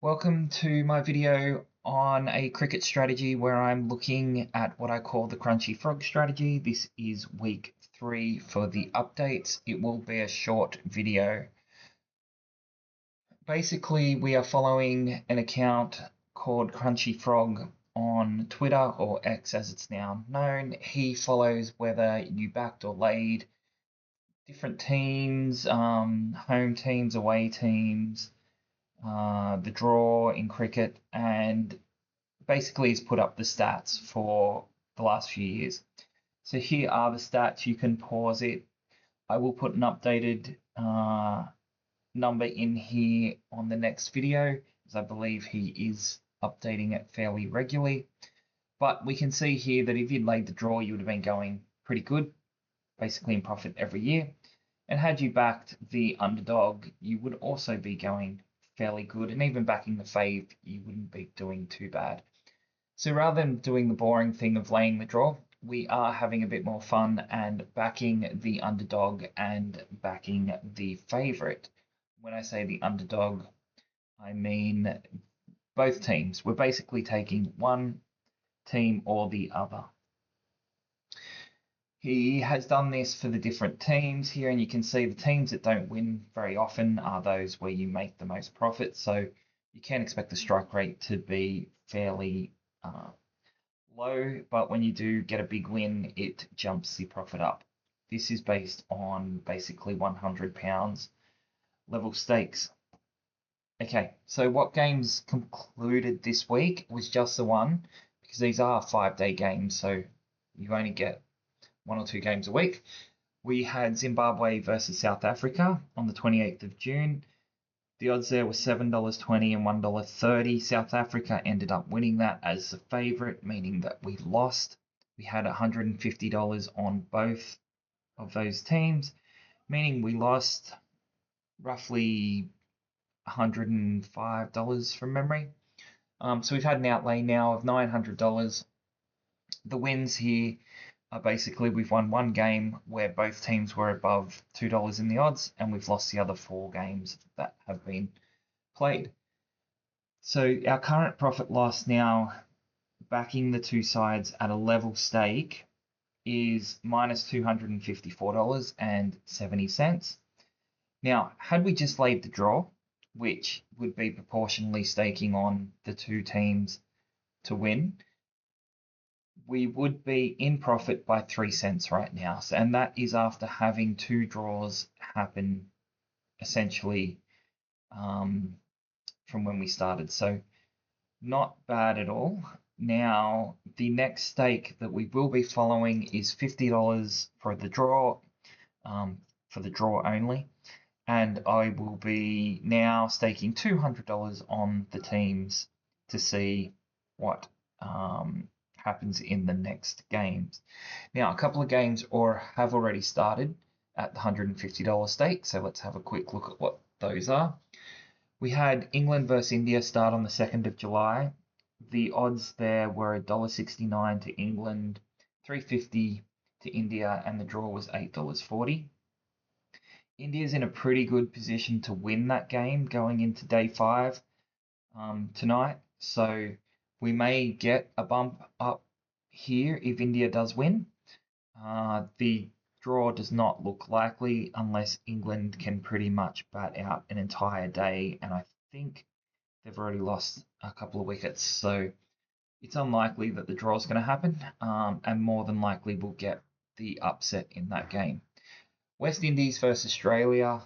Welcome to my video on a cricket strategy where I'm looking at what I call the Crunchy Frog strategy. This is week 3 for the updates. It will be a short video. Basically, we are following an account called Crunchy Frog on Twitter, or X as it's now known. He follows whether you backed or laid different teams, home teams, away teams, the draw in cricket, and basically has put up the stats for the last few years. So here are the stats. You can pause it. I will put an updated number in here on the next video, as I believe he is updating it fairly regularly. But we can see here that if you'd laid the draw, you would have been going pretty good, basically in profit every year. And had you backed the underdog, you would also be going fairly good. And even backing the fave, you wouldn't be doing too bad. So rather than doing the boring thing of laying the draw, we are having a bit more fun and backing the underdog and backing the favourite. When I say the underdog, I mean both teams. We're basically taking one team or the other. He has done this for the different teams here, and you can see the teams that don't win very often are those where you make the most profit. So you can expect the strike rate to be fairly low, but when you do get a big win, it jumps the profit up. This is based on basically £100 level stakes. Okay, so what games concluded this week was just the one, because these are 5-day games, so you only get 1 or 2 games a week. We had Zimbabwe versus South Africa on the 28th of June. The odds there were $7.20 and $1.30. South Africa ended up winning that as the favourite, meaning that we lost. We had $150 on both of those teams, meaning we lost roughly $105 from memory. So we've had an outlay now of $900. The wins here basically, we've won one game where both teams were above $2 in the odds, and we've lost the other 4 games that have been played. So our current profit loss now, backing the two sides at a level stake, is minus $254.70. Now, had we just laid the draw, which would be proportionally staking on the two teams to win, we would be in profit by 3 cents right now. And that is after having 2 draws happen essentially from when we started. So not bad at all. Now, the next stake that we will be following is $50 for the draw only. And I will be now staking $200 on the teams to see what happens in the next games. Now, a couple of games have already started at the $150 stake, so let's have a quick look at what those are. We had England versus India start on the 2nd of July. The odds there were $1.69 to England, $3.50 to India, and the draw was $8.40. India's in a pretty good position to win that game going into day 5 tonight, so we may get a bump up here if India does win. The draw does not look likely unless England can pretty much bat out an entire day, and I think they've already lost a couple of wickets, so it's unlikely that the draw is going to happen, and more than likely we'll get the upset in that game. West Indies versus Australia.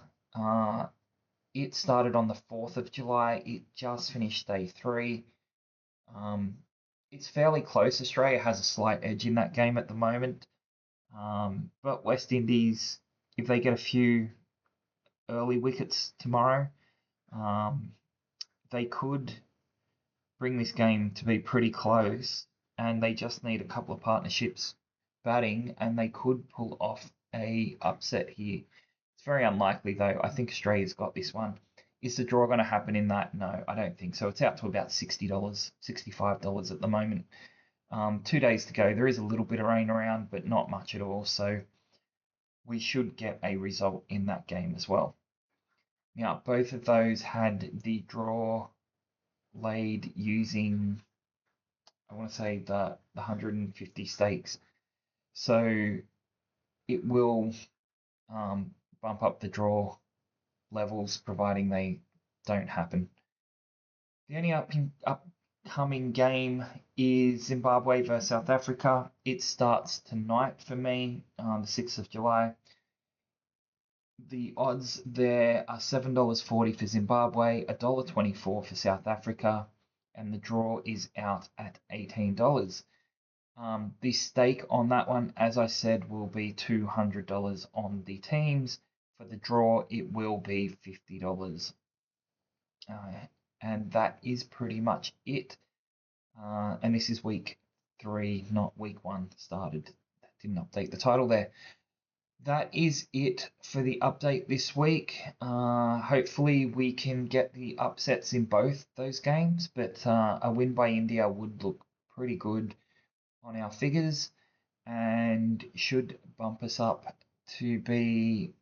It started on the 4th of July. It just finished day 3. It's fairly close. Australia has a slight edge in that game at the moment. But West Indies, if they get a few early wickets tomorrow, they could bring this game to be pretty close. And they just need a couple of partnerships batting, and they could pull off a upset here. It's very unlikely though. I think Australia's got this one. Is the draw going to happen in that? No, I don't think so. It's out to about $60, $65 at the moment. 2 days to go. There is a little bit of rain around, but not much at all. So we should get a result in that game as well. Now, both of those had the draw laid using, I want to say, the 150 stakes. So it will bump up the draw levels, providing they don't happen. The only upcoming game is Zimbabwe versus South Africa. It starts tonight for me, the 6th of July. The odds there are $7.40 for Zimbabwe, $1.24 for South Africa, and the draw is out at $18. The stake on that one, as I said, will be $200 on the teams. For the draw, it will be $50. And that is pretty much it. And this is week 3, not week 1 started. That didn't update the title there. That is it for the update this week. Hopefully we can get the upsets in both those games, but a win by India would look pretty good on our figures and should bump us up to be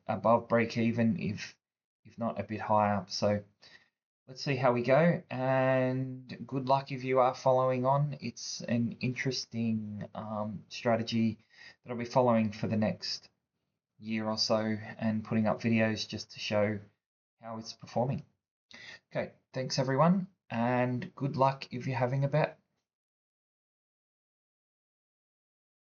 above break even, if not a bit higher. So let's see how we go, and good luck if you are following on. It's an interesting strategy that I'll be following for the next year or so and putting up videos just to show how it's performing. Okay, thanks everyone, and good luck if you're having a bet.